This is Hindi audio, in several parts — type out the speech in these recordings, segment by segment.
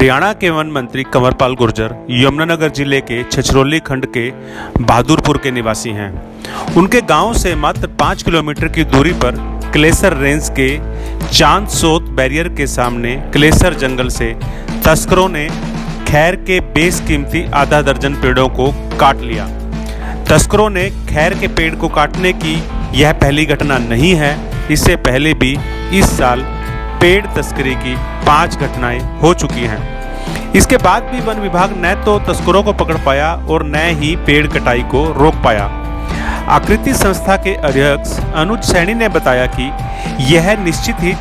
हरियाणा के वन मंत्री कंवरपाल गुर्जर यमुनानगर जिले के छछरौली खंड के बहादुरपुर के निवासी हैं। उनके गांव से मात्र 5 किलोमीटर की दूरी पर क्लेसर रेंज के चांदसोत बैरियर के सामने क्लेसर जंगल से तस्करों ने खैर के बेशकीमती आधा दर्जन पेड़ों को काट लिया। तस्करों ने खैर के पेड़ को काटने की यह पहली घटना नहीं है। इससे पहले भी इस साल पेड़ तस्करी की 5 घटनाएं हो चुकी हैं। इसके बाद भी वन विभाग न तो तस्करों को पकड़ पाया और न ही पेड़ कटाई को रोक पाया। आकृति संस्था के अध्यक्ष अनुज सैनी ने बताया कि यह निश्चित ही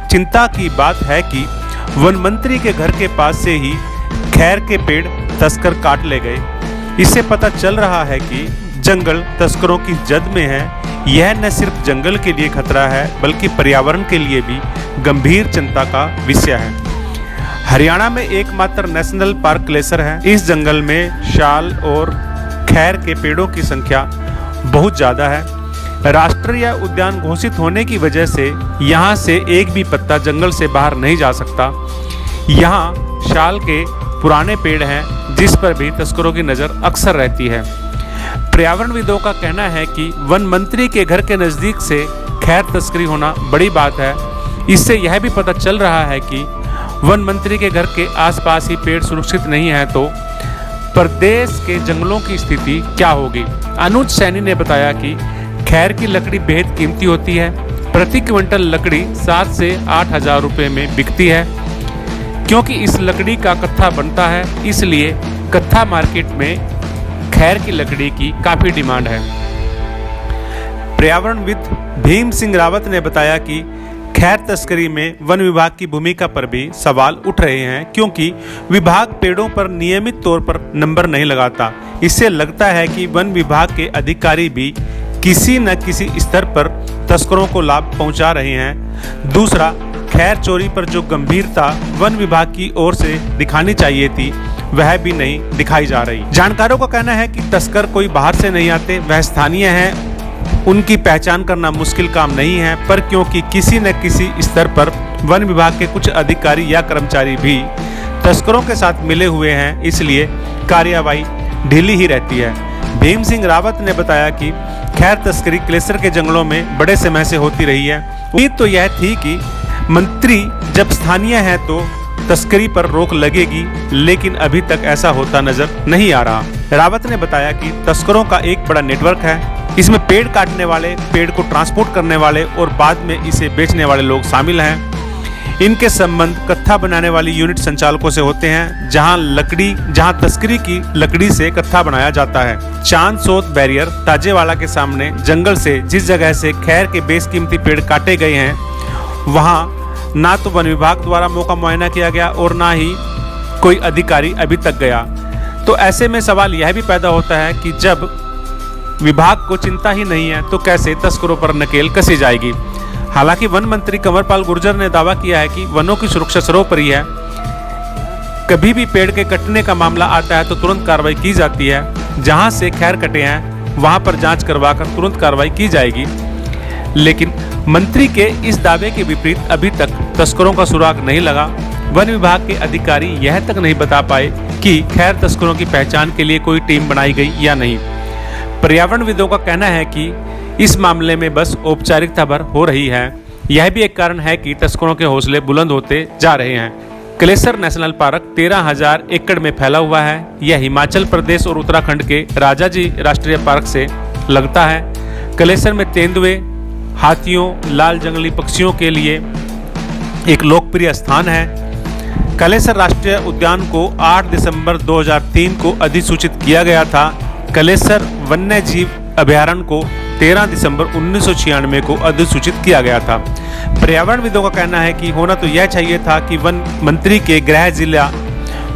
चिंता की बात है कि वन मंत्री के घर के पास से ही खैर के पेड़ तस्कर काट ले गए। इससे पता चल रहा है कि जंगल तस्करों की जद में है। यह न सिर्फ जंगल के लिए खतरा है बल्कि पर्यावरण के लिए भी गंभीर चिंता का विषय है। हरियाणा में एकमात्र नेशनल पार्क क्लेसर है। इस जंगल में शाल और खैर के पेड़ों की संख्या बहुत ज़्यादा है। राष्ट्रीय उद्यान घोषित होने की वजह से यहाँ से एक भी पत्ता जंगल से बाहर नहीं जा सकता। यहाँ शाल के पुराने पेड़ हैं जिस पर भी तस्करों की नज़र अक्सर रहती है। पर्यावरणविदों का कहना है कि वन मंत्री के घर के नज़दीक से खैर तस्करी होना बड़ी बात है। इससे यह भी पता चल रहा है कि वन मंत्री के घर के आसपास ही पेड़ सुरक्षित नहीं है तो प्रदेश के जंगलों की स्थिति क्या होगी। अनुज सैनी ने बताया कि खैर की लकड़ी बेहद कीमती होती है। प्रति क्विंटल लकड़ी 7 से 8 हज़ार रुपये में बिकती है। क्योंकि इस लकड़ी का कत्था बनता है इसलिए कत्था मार्केट में खैर की लकड़ी की काफ़ी डिमांड है। पर्यावरणविद भीम सिंह रावत ने बताया कि खैर तस्करी में वन विभाग की भूमिका पर भी सवाल उठ रहे हैं क्योंकि विभाग पेड़ों पर नियमित तौर पर नंबर नहीं लगाता। इससे लगता है कि वन विभाग के अधिकारी भी किसी न किसी स्तर पर तस्करों को लाभ पहुंचा रहे हैं। दूसरा, खैर चोरी पर जो गंभीरता वन विभाग की ओर से दिखानी चाहिए थी वह भी नहीं दिखाई जा रही। जानकारों का कहना है कि तस्कर कोई बाहर से नहीं आते, वह स्थानीय हैं। उनकी पहचान करना मुश्किल काम नहीं है, पर क्योंकि किसी न किसी स्तर पर वन विभाग के कुछ अधिकारी या कर्मचारी भी तस्करों के साथ मिले हुए हैं इसलिए कार्यवाही ढीली ही रहती है। भीम सिंह रावत ने बताया कि खैर तस्करी क्लेसर के जंगलों में बड़े समय से होती रही है। उम्मीद तो यह थी कि मंत्री जब स्थानीय है तो तस्करी पर रोक लगेगी, लेकिन अभी तक ऐसा होता नजर नहीं आ रहा। रावत ने बताया कि तस्करों का एक बड़ा नेटवर्क है। इसमें पेड़ काटने वाले, पेड़ को ट्रांसपोर्ट करने वाले और बाद में इसे बेचने वाले लोग शामिल हैं। इनके संबंध कत्था बनाने वाली यूनिट संचालकों से होते हैं जहां तस्करी की लकड़ी से कत्था बनाया जाता है। चांदसोत बैरियर ताजेवाला के सामने जंगल से जिस जगह से खैर के बेशकीमती पेड़ काटे गए हैं वहां ना तो वन विभाग द्वारा मौका मुआयना किया गया और ना ही कोई अधिकारी अभी तक गया। तो ऐसे में सवाल यह भी पैदा होता है कि जब विभाग को चिंता ही नहीं है तो कैसे तस्करों पर नकेल कसी जाएगी। हालांकि वन मंत्री कंवरपाल गुर्जर ने दावा किया है कि वनों की सुरक्षा सर्वोपरि है। कभी भी पेड़ के कटने का मामला आता है तो तुरंत कार्रवाई की जाती है। जहां से खैर कटे हैं वहां पर जांच करवाकर तुरंत कार्रवाई की जाएगी। लेकिन मंत्री के इस दावे के विपरीत अभी तक तस्करों का सुराग नहीं लगा। वन विभाग के अधिकारी यह तक नहीं बता पाए कि खैर तस्करों की पहचान के लिए कोई टीम बनाई गई या नहीं। पर्यावरणविदों का कहना है कि इस मामले में बस औपचारिकता भर हो रही है। यह भी एक कारण है कि तस्करों के हौसले बुलंद होते जा रहे हैं। क्लेसर नेशनल पार्क 13,000 एकड़ में फैला हुआ है। यह हिमाचल प्रदेश और उत्तराखंड के राजाजी राष्ट्रीय पार्क से लगता है। क्लेसर में तेंदुए, हाथियों, लाल जंगली पक्षियों के लिए एक लोकप्रिय स्थान है। क्लेसर राष्ट्रीय उद्यान को 8 दिसंबर 2003 को अधिसूचित किया गया था। क्लेसर वन्य जीव अभयारण्य को 13 दिसंबर 1996 को अधिसूचित किया गया था। पर्यावरणविदों का कहना है कि होना तो यह चाहिए था कि वन मंत्री के गृह जिला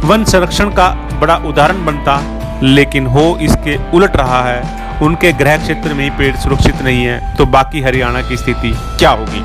वन संरक्षण का बड़ा उदाहरण बनता, लेकिन हो इसके उलट रहा है। उनके गृह क्षेत्र में ही पेड़ सुरक्षित नहीं है तो बाकी हरियाणा की स्थिति क्या होगी।